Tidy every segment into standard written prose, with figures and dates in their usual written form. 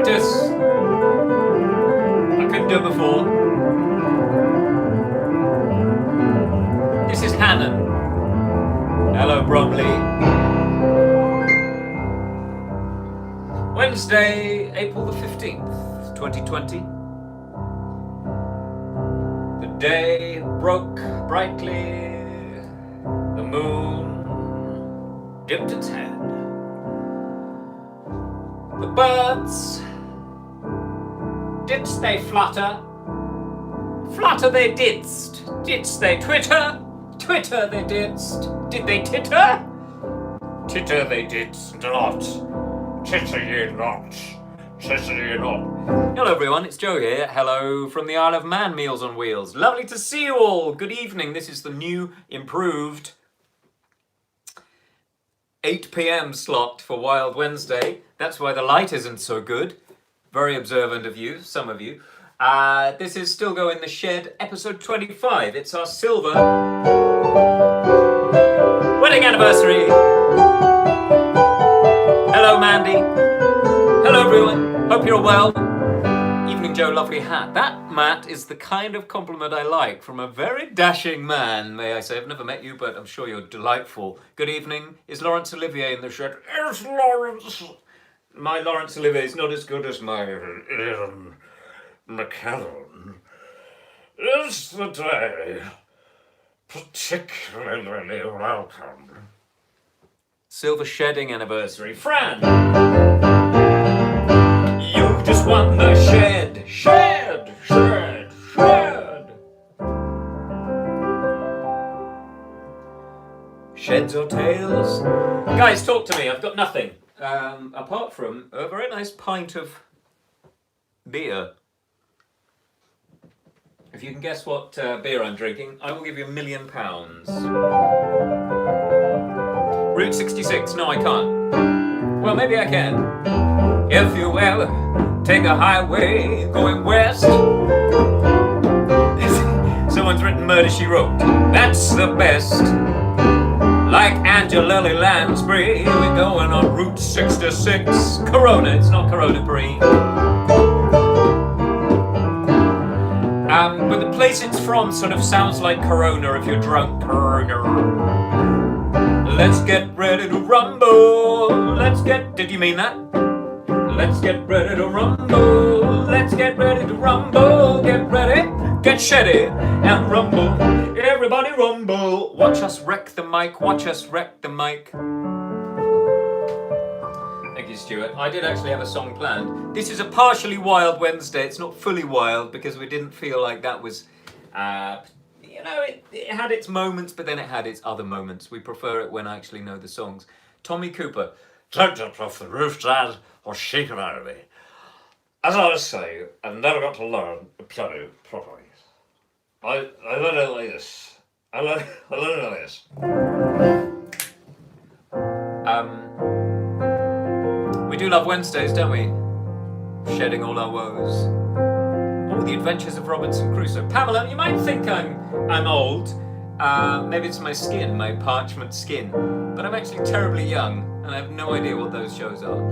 practice. I couldn't do it before. This is Hannon. Hello, Bromley. Wednesday, April the 15th, 2020. The day broke brightly. The moon dipped its head. The birds, didst they flutter? Flutter they didst. Didst they twitter? Twitter they didst. Did they titter? Titter they didst not. Titter ye not. Titter ye not. Hello everyone, it's Joe here. Hello from the Isle of Man, Meals on Wheels. Lovely to see you all. Good evening. This is the new, improved 8 p.m. slot for Wild Wednesday. That's why the light isn't so good. Very observant of you, some of you. This is Stilgoe in the Shed, episode 25. It's our silver wedding anniversary. Hello, Mandy. Hello, everyone. Hope you're well. Evening, Joe. Lovely hat. That, Matt, is the kind of compliment I like from a very dashing man, may I say. I've never met you, but I'm sure you're delightful. Good evening. Is Laurence Olivier in the shed? Yes, Laurence. My Laurence Olivier is not as good as my Ian McKellen. Is the day particularly welcome? Silver shedding anniversary. Fran! You just won the shed. Shed! Shed! Shed! Sheds or tails? Guys, talk to me. I've got nothing. Apart from a very nice pint of beer. If you can guess what beer I'm drinking, I will give you £1 million. Route 66. No, I can't. Well, maybe I can. If you ever take a highway going west. Someone's written Murder, She Wrote. That's the best. Like Angelelli Lansbury, we're going on Route 66. Corona, it's not Corona Brie. But the place it's from sort of sounds like Corona if you're drunk. Corona. Let's get ready to rumble. Did you mean that? Let's get ready to rumble. Let's get ready to rumble. Get ready, get sheddy, and rumble. Everybody rumble. Watch us wreck the mic. Watch us wreck the mic. Thank you, Stuart. I did actually have a song planned. This is a partially Wild Wednesday. It's not fully wild because we didn't feel like that was, it had its moments, but then it had its other moments. We prefer it when I actually know the songs. Tommy Cooper. Don't jump off the roof, Dad, or shake it out of me. As I was saying, I never got to learn the piano properly. I learned it like this. I learned it like this. We do love Wednesdays, don't we? Shedding all our woes. All the adventures of Robinson Crusoe. Pamela, you might think I'm old. Maybe it's my skin, my parchment skin. But I'm actually terribly young, and I have no idea what those shows are.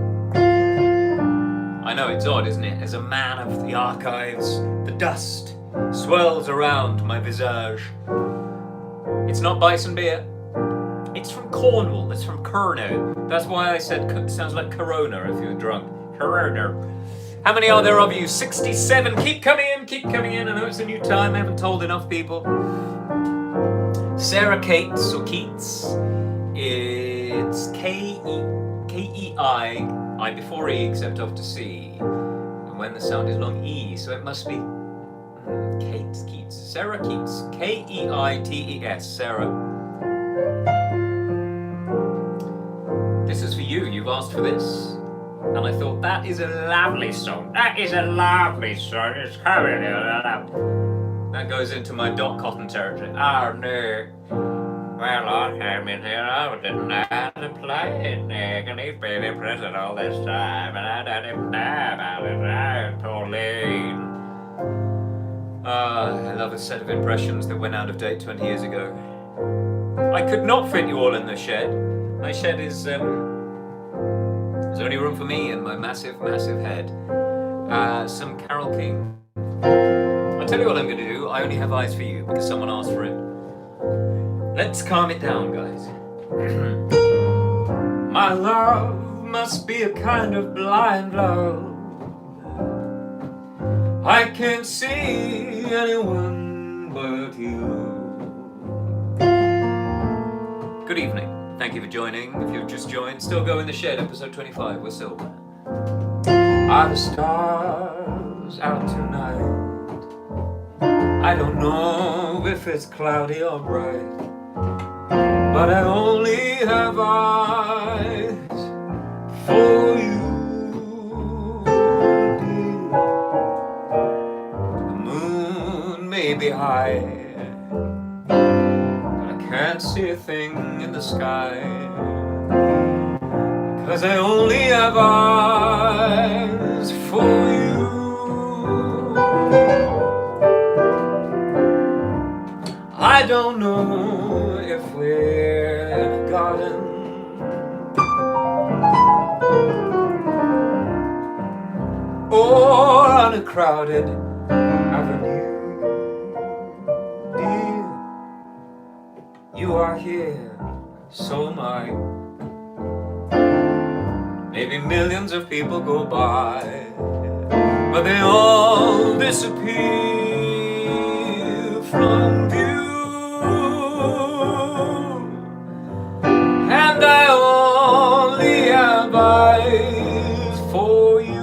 I know it's odd, isn't it? As a man of the archives, the dust swirls around my visage. It's not bison beer. It's from Cornwall. It's from Curnow. That's why I said it sounds like Corona if you're drunk. Corona. How many are there of you? 67. Keep coming in. Keep coming in. I know it's a new time. I haven't told enough people. Sarah Cates or Keats. It's K-E-I, I before E except after C. And when the sound is long, E. So it must be Keats. Sarah Keats. K-E-I-T-E-S. Sarah. This is for you. You've asked for this. And I thought, that is a lovely song. That is a lovely song. It's coming. That goes into my Dot Cotton territory. Oh, no. Well, I came in here, I didn't know how to play it, Nick, and he's been in prison all this time, and I don't even know about it, oh, Pauline. I love a set of impressions that went out of date 20 years ago. I could not fit you all in the shed. My shed is, there's only room for me and my massive, massive head. some Carole King. I'll tell you what I'm going to do. I only have eyes for you because someone asked for it. Let's calm it down, guys. My love must be a kind of blind love. I can't see anyone but you. Good evening. Thank you for joining. If you've just joined, Stilgoe in the Shed, episode 25. We're Silver. Are the stars out tonight? I don't know if it's cloudy or bright, but I only have eyes for you. The moon may be high, but I can't see a thing in the sky, 'cause I only have eyes for you. I don't know if we're in a garden or on a crowded avenue. Dear, you are here, so am I. Maybe millions of people go by, but they all disappear from view. And I only have eyes for you.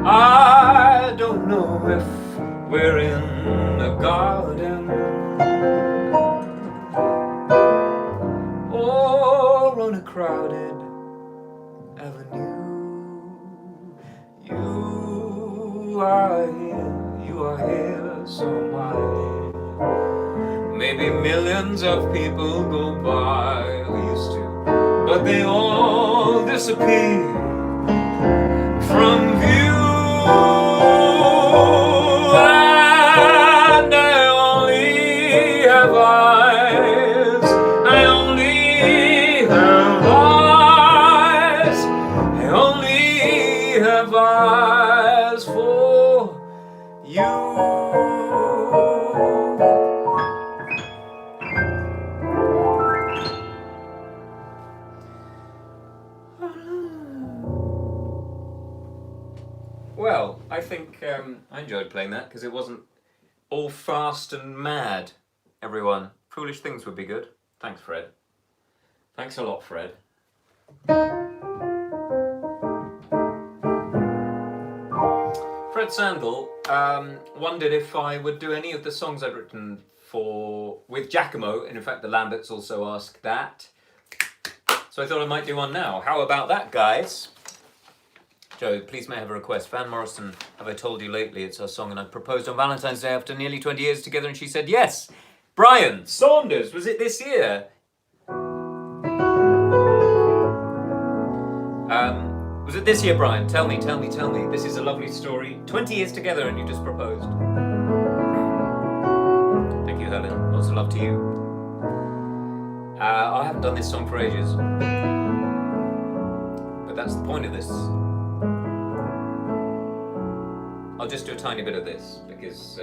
I don't know if we're in a garden or on a crowded avenue. You are here, so am I. Maybe millions of people go by, or used to, but they all disappear from view. And I only have eyes, I only have eyes, I only have eyes for you. Well, I think I enjoyed playing that because it wasn't all fast and mad, everyone. Foolish Things would be good. Thanks, Fred. Thanks a lot, Fred. Fred Sandel wondered if I would do any of the songs I'd written with Giacomo, and in fact the Lamberts also asked that. So I thought I might do one now. How about that, guys? Joe, please may I have a request. Van Morrison, Have I Told You Lately? It's our song, and I proposed on Valentine's Day after nearly 20 years together, and she said yes. Brian Saunders, was it this year? Was it this year, Brian? Tell me. This is a lovely story. 20 years together, and you just proposed. Thank you, Helen. Lots of love to you. I haven't done this song for ages, but that's the point of this. I'll just do a tiny bit of this because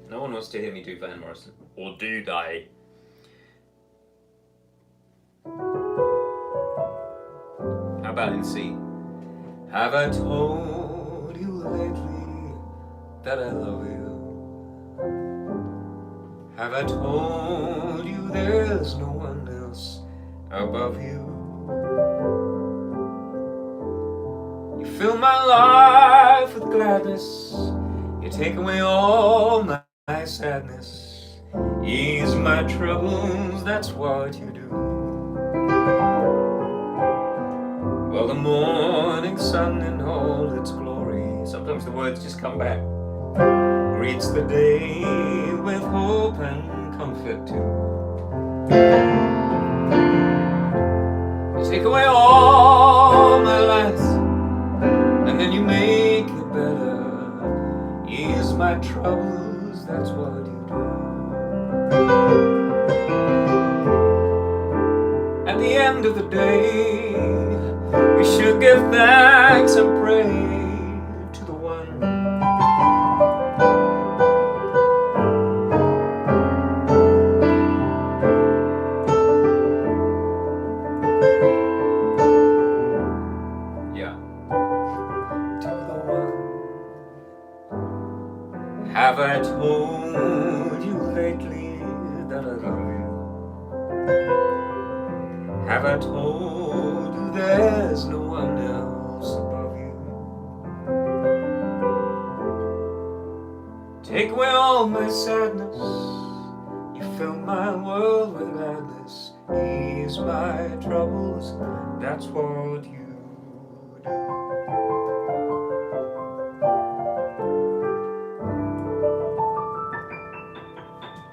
no one wants to hear me do Van Morrison. Or do they? How about in C? Have I told you lately that I love you? Have I told you there's no one else above you? You fill my life with gladness, it take away all my sadness, ease my troubles, that's what you do. Well, the morning sun in all its glory, sometimes the words just come back, greets the day with hope and comfort too. You take away all my life, and then you make it better, ease my troubles, that's what you do. At the end of the day, we should give thanks and pray to the one to the one. Have I told you lately that I love you? Have I told you there's no one else above you? Take away all my sadness, you fill my world with gladness, ease my troubles, that's what you do.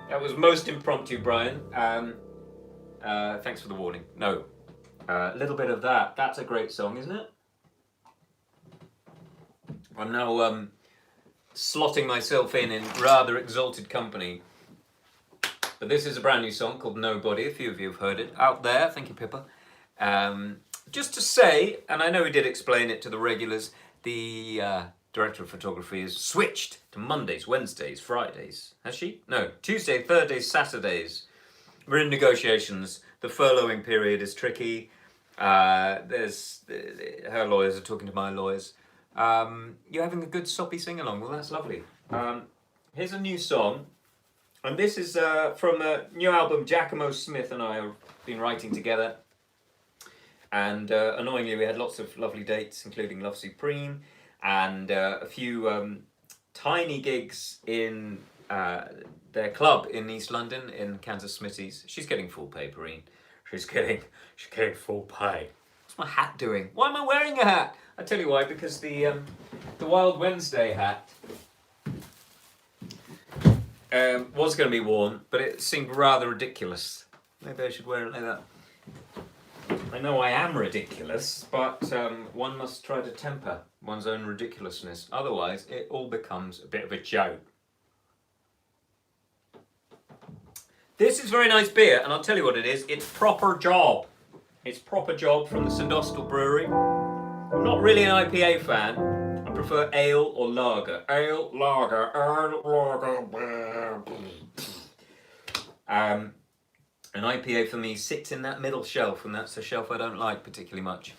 That was most impromptu, Brian. Thanks for the warning. No. A little bit of that. That's a great song, isn't it? I'm now slotting myself in rather exalted company. But this is a brand new song called Nobody. A few of you have heard it out there. Thank you, Pippa. Just to say, and I know we did explain it to the regulars, the director of photography has switched to Mondays, Wednesdays, Fridays. Has she? No. Tuesday, Thursdays, Saturdays. We're in negotiations. The furloughing period is tricky. Her lawyers are talking to my lawyers. You're having a good soppy sing-along. Well, that's lovely. Here's a new song. And this is from a new album Giacomo Smith and I have been writing together. And annoyingly, we had lots of lovely dates, including Love Supreme, and a few tiny gigs in their club in East London, in Kansas Smitty's. She's getting full pay, Perrine. She's getting full pay. What's my hat doing? Why am I wearing a hat? I tell you why, because the Wild Wednesday hat was going to be worn, but it seemed rather ridiculous. Maybe I should wear it like that. I know I am ridiculous, but one must try to temper one's own ridiculousness. Otherwise, it all becomes a bit of a joke. This is very nice beer, and I'll tell you what it is. It's Proper Job. It's Proper Job from the St Austell Brewery. I'm not really an IPA fan. I prefer ale or lager. Ale, lager, An IPA for me sits in that middle shelf, and that's a shelf I don't like particularly much.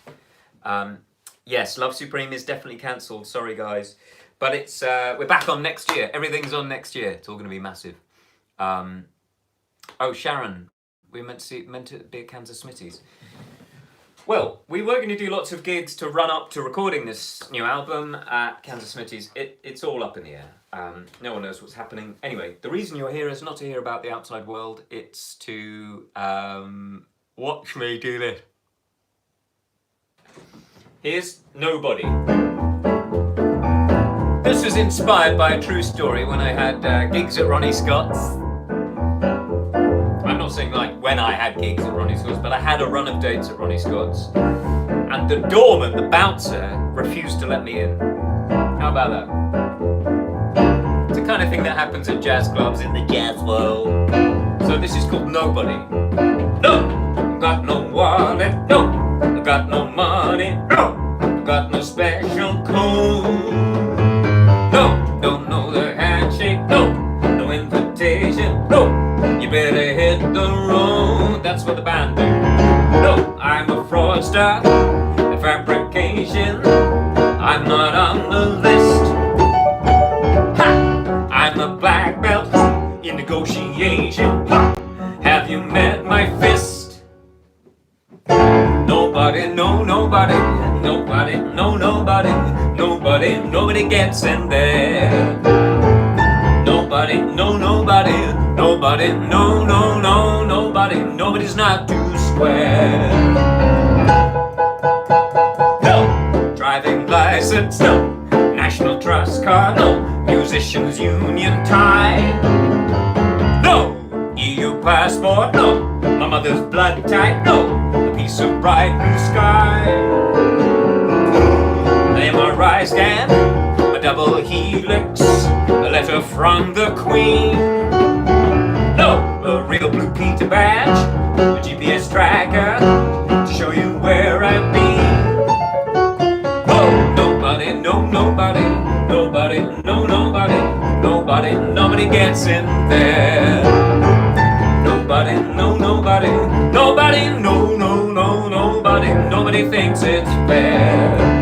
Yes, Love Supreme is definitely cancelled. Sorry, guys, but it's we're back on next year. Everything's on next year. It's all going to be massive. Oh, Sharon, we meant to be at Kansas Smitty's. Well, we were going to do lots of gigs to run up to recording this new album at Kansas Smitty's. It's all up in the air. No one knows what's happening. Anyway, the reason you're here is not to hear about the outside world. It's to watch me do this. Here's Nobody. This was inspired by a true story when I had gigs at Ronnie Scott's. I'm not saying like when I had gigs at Ronnie Scott's, but I had a run of dates at Ronnie Scott's. And the doorman, the bouncer, refused to let me in. How about that? It's the kind of thing that happens at jazz clubs in the jazz world. So this is called Nobody. No, got no wallet, no, got no money, no, got no special code. No, don't know the handshake, no, no invitation, no, you better hit the road, that's what the band do. No, I'm a fraudster, a fabrication, I'm not on the list. Ha! I'm a black belt in negotiation. Ha! Have you met my fist? Nobody, no, nobody, nobody, no, nobody, nobody, nobody gets in there. Nobody, no, nobody, nobody, no, no, no, nobody, nobody's not too square. No driving license, no National Trust card, no Musicians Union tie, no EU passport, no my mother's blood type, no a piece of bright blue sky, an MRI scan, a double helix, a letter from the Queen, no a real Blue Peter badge, a GPS tracker to show you where I've been. Oh, nobody, no, nobody, nobody, no, nobody, nobody, nobody gets in there. Nobody, no, nobody, nobody, no, no, no, nobody, nobody thinks it's fair.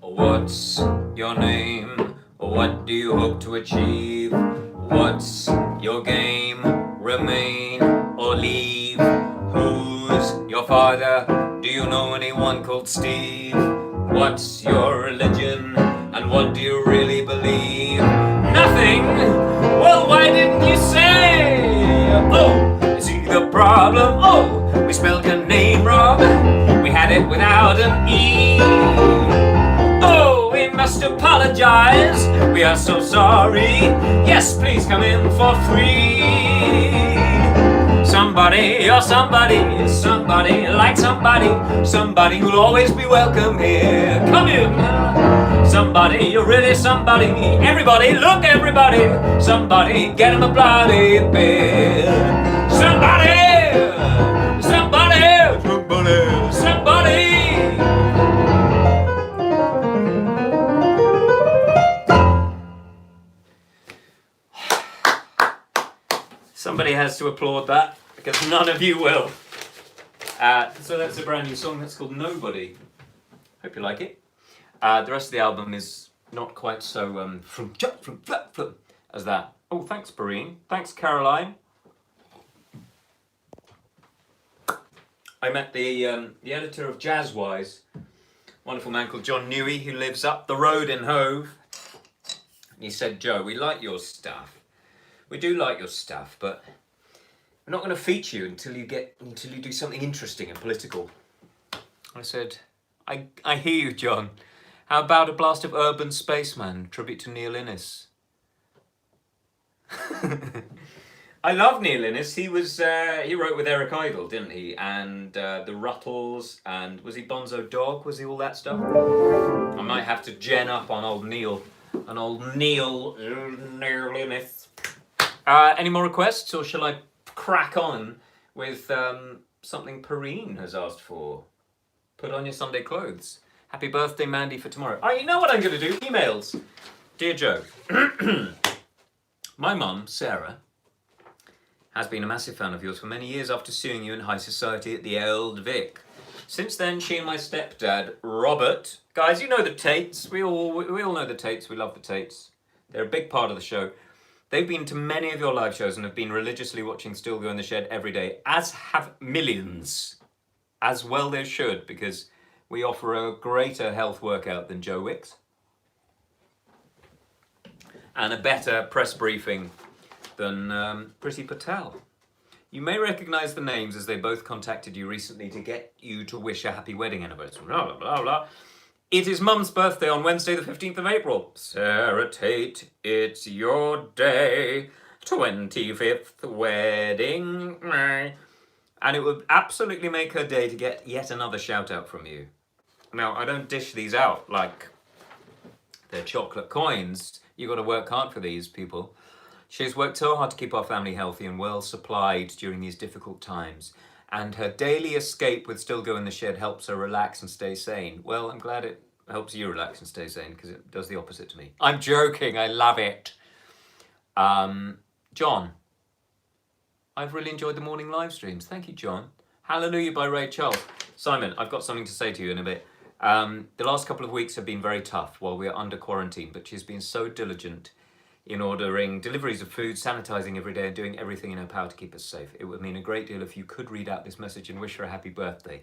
What's your name? What do you hope to achieve? What's your game? Remain or leave? Who's your father? Do you know anyone called Steve? What's your religion? And what do you really believe? Nothing? Well, why didn't you say? Oh, is he the problem? Oh, we spelled your name wrong. We had it without an E. Oh, we must apologize. We are so sorry. Yes, please come in for free. Somebody, you're somebody, somebody like somebody, somebody who'll always be welcome here. Come in. Somebody, you're really somebody. Everybody, look everybody. Somebody, get him a bloody beer. Somebody, somebody, somebody, somebody. Somebody has to applaud that, because none of you will. So that's a brand new song that's called Nobody. Hope you like it. The rest of the album is not quite so from as that. Oh, thanks, Barine. Thanks, Caroline. I met the editor of Jazzwise, wonderful man called John Newey, who lives up the road in Hove. And he said, Joe, we like your stuff. We do like your stuff, but we're not going to feature you until you do something interesting and political. I said, I hear you, John. How about a blast of Urban Spaceman, tribute to Neil Innes? I love Neil Innes. He wrote with Eric Idle, didn't he? And the Ruttles, and was he Bonzo Dog? Was he all that stuff? I might have to gen up on old Neil Innes. Any more requests, or shall I crack on with something Perrine has asked for? Put on your Sunday clothes. Happy birthday, Mandy, for tomorrow. Oh, you know what I'm going to do? Emails. Dear Joe, my mum, Sarah, has been a massive fan of yours for many years after suing you in high society at the Old Vic. Since then, she and my stepdad, Robert, guys, you know the Tates. We all know the Tates. We love the Tates. They're a big part of the show. They've been to many of your live shows and have been religiously watching Stilgoe in the Shed every day, as have millions. As well they should, because we offer a greater health workout than Joe Wicks. And a better press briefing than Priti Patel. You may recognise the names, as they both contacted you recently to get you to wish a happy wedding anniversary. Blah, blah, blah, blah. It is Mum's birthday on Wednesday the 15th of April. Sarah Tate, it's your day. 25th wedding. And it would absolutely make her day to get yet another shout out from you. Now, I don't dish these out like they're chocolate coins. You've got to work hard for these, people. She's worked so hard to keep our family healthy and well supplied during these difficult times. And her daily escape with Stilgoe in the Shed helps her relax and stay sane. Well, I'm glad it helps you relax and stay sane, because it does the opposite to me. I'm joking, I love it. John, I've really enjoyed the morning live streams. Thank you, John. Hallelujah by Ray Charles. Simon, I've got something to say to you in a bit. The last couple of weeks have been very tough while we are under quarantine, but she's been so diligent in ordering deliveries of food, sanitizing every day, and doing everything in her power to keep us safe. It would mean a great deal if you could read out this message and wish her a happy birthday.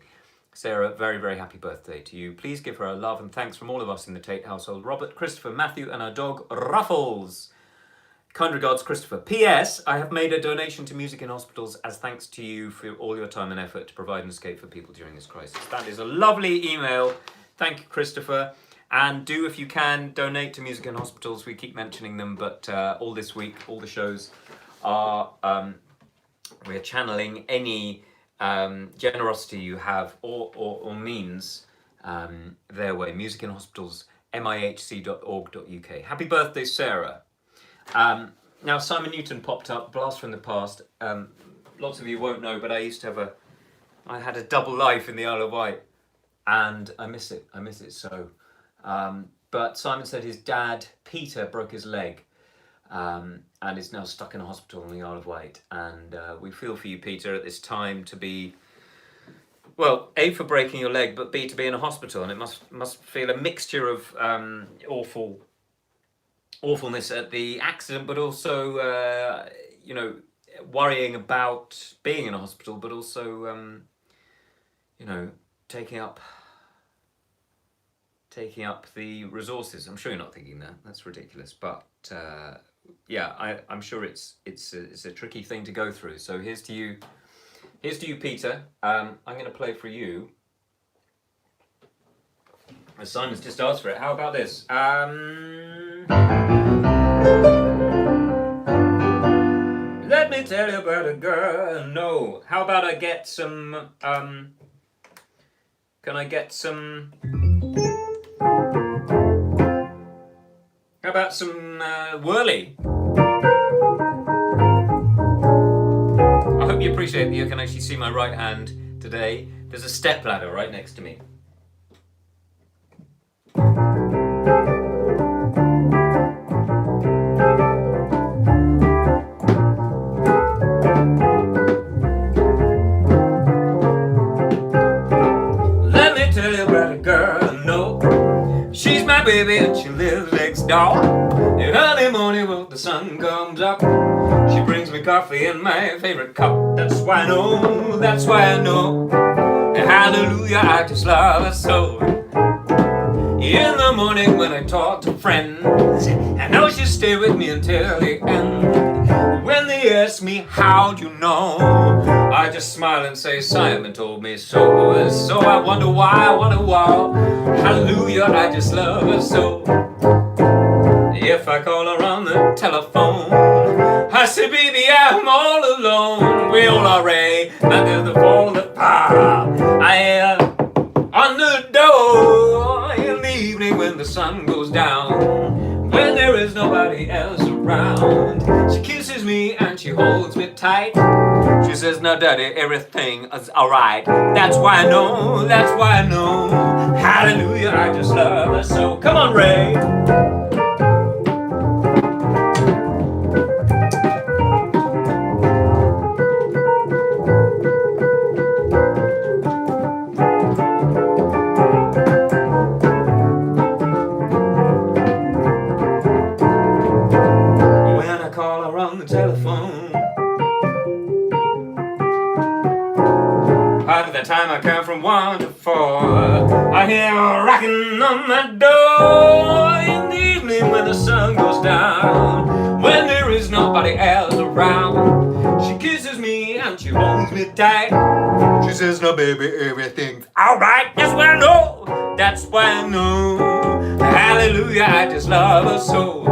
Sarah, very, very happy birthday to you. Please give her a love and thanks from all of us in the Tate household. Robert, Christopher, Matthew, and our dog, Ruffles. Kind regards, Christopher. P.S. I have made a donation to Music in Hospitals as thanks to you for all your time and effort to provide an escape for people during this crisis. That is a lovely email. Thank you, Christopher. And do, if you can, donate to Music in Hospitals. We keep mentioning them, but all this week, all the shows are, we're channeling any generosity you have or means their way. Music in Hospitals, mihc.org.uk. Happy birthday, Sarah. Now, Simon Newton popped up, blast from the past. Lots of you won't know, but I used to have I had a double life in the Isle of Wight, and I miss it so. But Simon said his dad, Peter, broke his leg and is now stuck in a hospital in the Isle of Wight. And we feel for you, Peter, at this time to be, well, A, for breaking your leg, but B, to be in a hospital. And it must feel a mixture of awfulness at the accident, but also, worrying about being in a hospital, but also, taking up the resources. I'm sure you're not thinking that. That's ridiculous. But I'm sure it's a tricky thing to go through. So here's to you, Peter. I'm going to play for you. As Simon's just asked for it. How about this? Let me tell you about a girl. No. How about I get some? Can I get some? How about some whirly? I hope you appreciate that you can actually see my right hand today. There's a step ladder right next to me. Let me tell you about a girl I know. She's my baby and she lives next door. And early morning when the sun comes up, she brings me coffee in my favorite cup. That's why I know, and hallelujah, I just love her so. In the morning when I talk to friends, I know she'll stay with me until the end. When they ask me, how'd you know? I just smile and say, Simon told me so. So I wonder why, hallelujah, I just love her so. If I call her on the telephone, I say, baby, I'm all alone. We all are ready, under the fall of the power. I am on the door in the evening when the sun goes down, when there is nobody else around. She kisses me and she holds me tight. She says, now daddy, everything is alright. That's why I know, hallelujah, I just love her so. Come on, Ray. By the time I count from 1 to 4, I hear her rocking on the door. In the evening when the sun goes down, when there is nobody else around, she kisses me and she holds me tight. She says, now baby, everything's alright. That's why I know, hallelujah, I just love her so.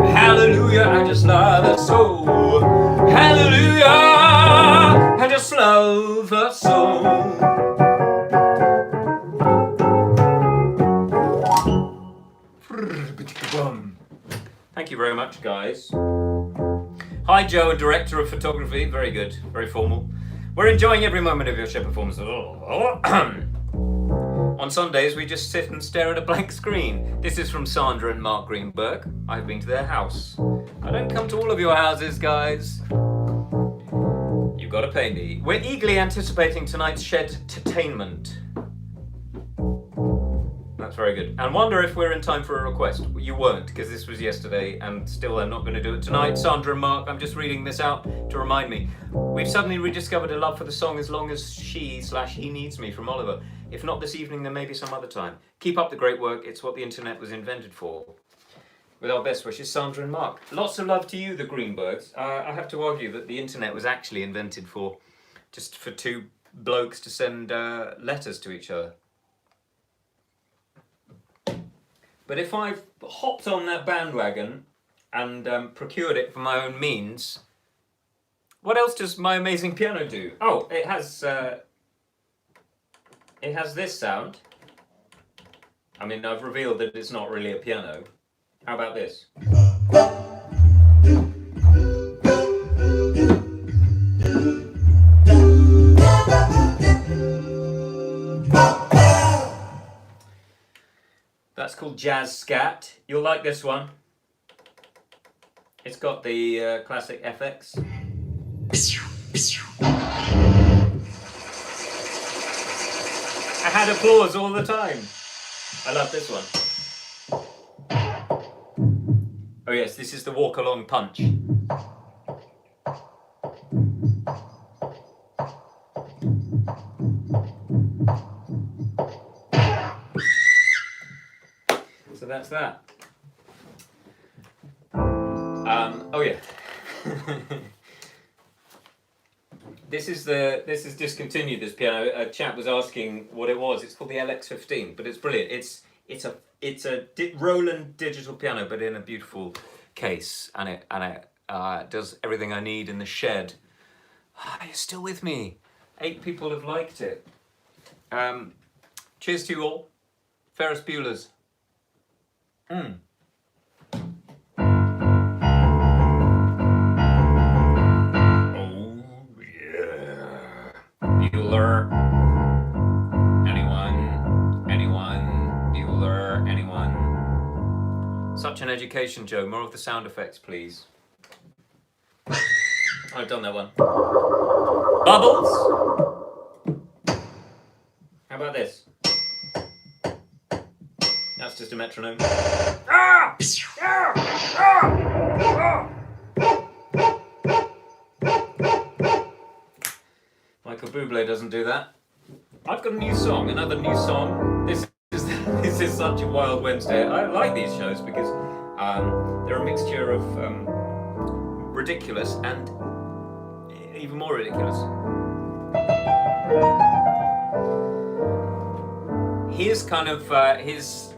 Hallelujah, I just love her so. Hallelujah, I just love her so. Thank you very much, guys. Hi, Joe, director of photography. Very good, very formal. We're enjoying every moment of your show performance. On Sundays, we just sit and stare at a blank screen. This is from Sandra and Mark Greenberg. I've been to their house. I don't come to all of your houses, guys. You've got to pay me. We're eagerly anticipating tonight's shed-tainment. That's very good. And wonder if we're in time for a request. You weren't, because this was yesterday, and still I'm not going to do it tonight. Sandra and Mark, I'm just reading this out to remind me. We've suddenly rediscovered a love for the song As Long As She/He Needs Me from Oliver. If not this evening, then maybe some other time. Keep up the great work. It's what the internet was invented for. With our best wishes, Sandra and Mark. Lots of love to you, the Greenbergs. I have to argue that the internet was actually invented for just for two blokes to send letters to each other. But if I've hopped on that bandwagon and procured it for my own means, what else does my amazing piano do? Oh, it has this sound. I mean, I've revealed that it's not really a piano. How about this? That's called Jazz Scat. You'll like this one. It's got the classic FX. I had applause all the time. I love this one. Oh yes, this is the walk along punch. So that's that. Oh yeah. This is discontinued, this piano. A chap was asking what it was. It's called the LX15, but it's brilliant. It's a Roland digital piano, but in a beautiful case, and it does everything I need in the shed. You're still with me. 8 people have liked it. Cheers to you all. Ferris Bueller's. Oh yeah. Bueller. Anyone? Bueller. Anyone? Such an education, Joe. More of the sound effects, please. I've done that one. Bubbles? How about this? That's just a metronome. Ah! Ah! Ah! Michael Bublé doesn't do that. I've got a new song, another new song. This is such a wild Wednesday. I like these shows because they're a mixture of ridiculous and even more ridiculous. Here's kind of here's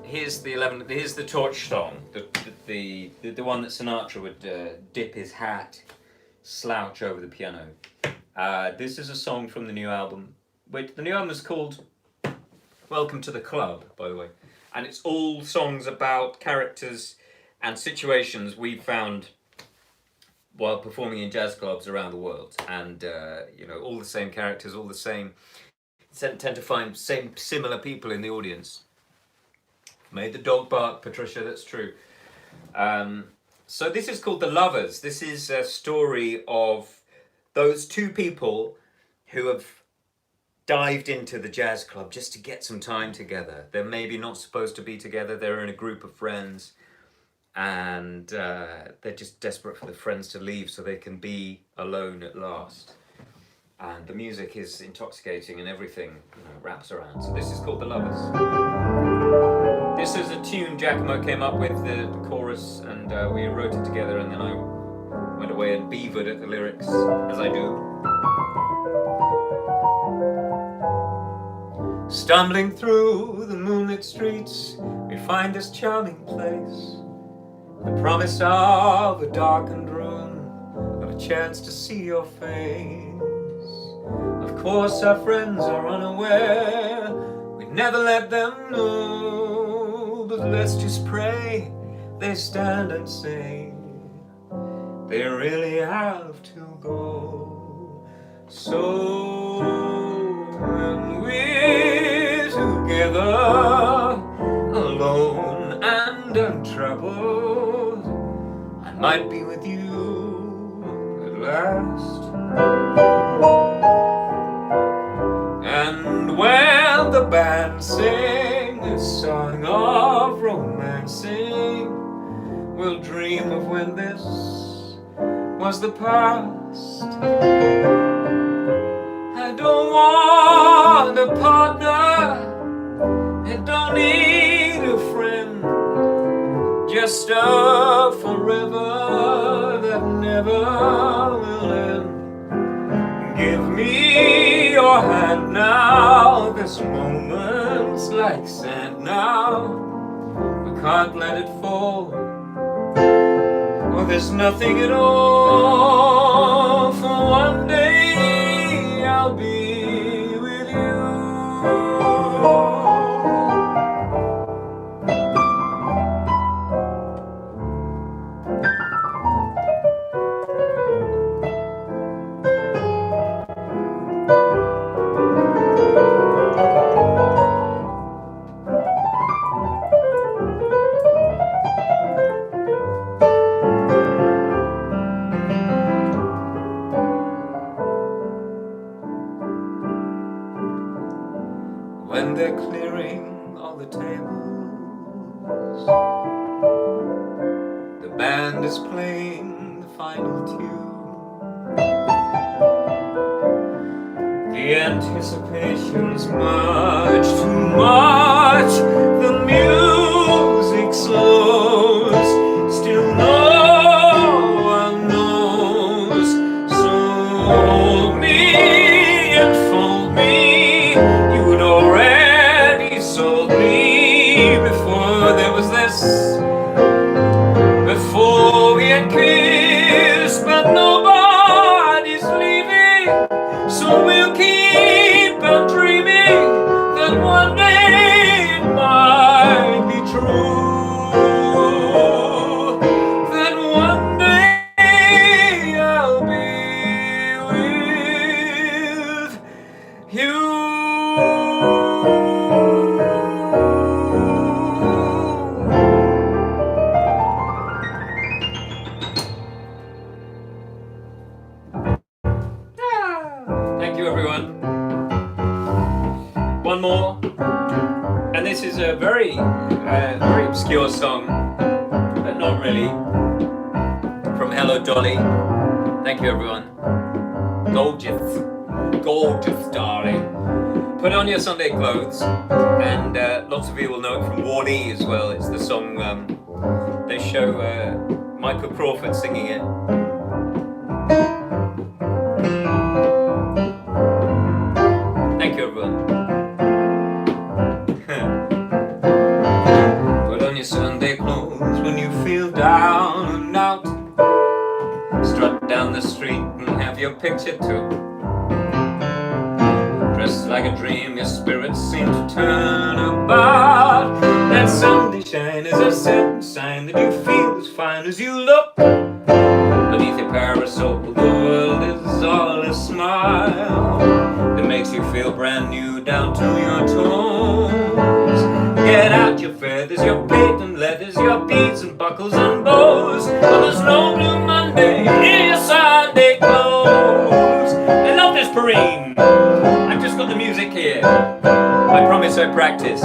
the torch song, the one that Sinatra would dip his hat, slouch over the piano. This is a song from the new album. Wait, the new album is called Welcome to the Club, by the way, and it's all songs about characters and situations we've found while performing in jazz clubs around the world, and all the same characters, all the same. Tend to find similar people in the audience. Made the dog bark, Patricia. That's true. So this is called The Lovers. This is a story of those two people who have dived into the jazz club just to get some time together. They're maybe not supposed to be together. They're in a group of friends, and they're just desperate for the friends to leave so they can be alone at last. And the music is intoxicating and everything wraps around. So this is called The Lovers. This is a tune Giacomo came up with, the chorus, and we wrote it together, and then I went away and beavered at the lyrics, as I do. Stumbling through the moonlit streets, we find this charming place. The promise of a darkened room, of a chance to see your face. Of course our friends are unaware, we never let them know, but let's just pray they stand and say they really have to go. So when we're together, alone and untroubled, I might be with you at last. And when the band sing a song still dream of when this was the past. I don't want a partner, I don't need a friend, just a forever that never will end. Give me your hand now, this moment's like sand now, we can't let it fall. Oh, there's nothing at all, for one day I'll be with you. When they're clearing all the tables, the band is playing the final tune. The anticipation's much too much, the music slows, still no one knows. So hold me and fold me, you would already sold me before there was this, before we had kissed, but nobody's leaving, so we'll keep on dreaming that one day it might be true, that one day I'll be with you. Thank you, everyone. One more, and this is a very obscure song, but not really, from Hello Dolly. Thank you, everyone. Gorgeous, gorgeous, darling. Put on your Sunday clothes, and lots of you will know it from Warney as well. It's the song they show Michael Crawford singing it. Thank you, everyone. Put on your Sunday clothes when you feel down and out. Strut down the street and have your picture took. Dressed like a dream, your spirits seem to turn about. That Sunday shine is a certain sign that you feel as fine as you look. Beneath your parasol, the world is all a smile that makes you feel brand new down to your toes. Get out your feathers, your patent leathers, your beads and buckles and bows. For there's no blue Monday in your Sunday clothes. I love this parade. I've just got the music here. I promise I practiced.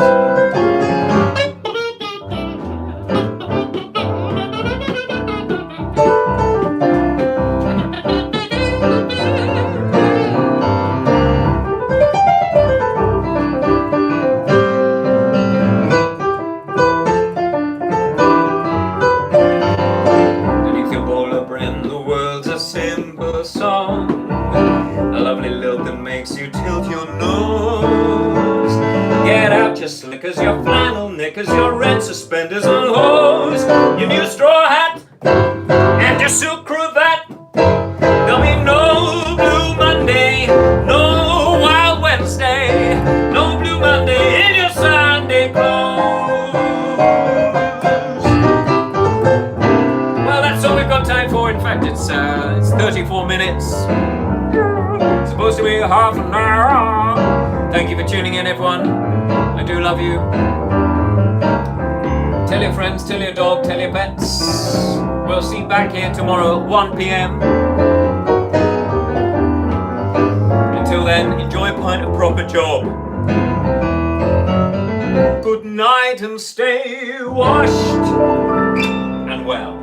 Simple song, a lovely lilt that makes you tilt your nose. Get out your slickers, your flannel knickers, your red suspenders and hose, your new straw hat and your silk cravat. There'll be no blue Monday, no wild Wednesday, no blue Monday in your Sunday clothes. Well, that's all we've got time for. In fact, it's 34 minutes. It's supposed to be half an hour. Thank you for tuning in, everyone. I do love you. Tell your friends, tell your dog, tell your pets. We'll see you back here tomorrow at 1 p.m. Until then, enjoy a pint of proper job. Good night and stay washed and well.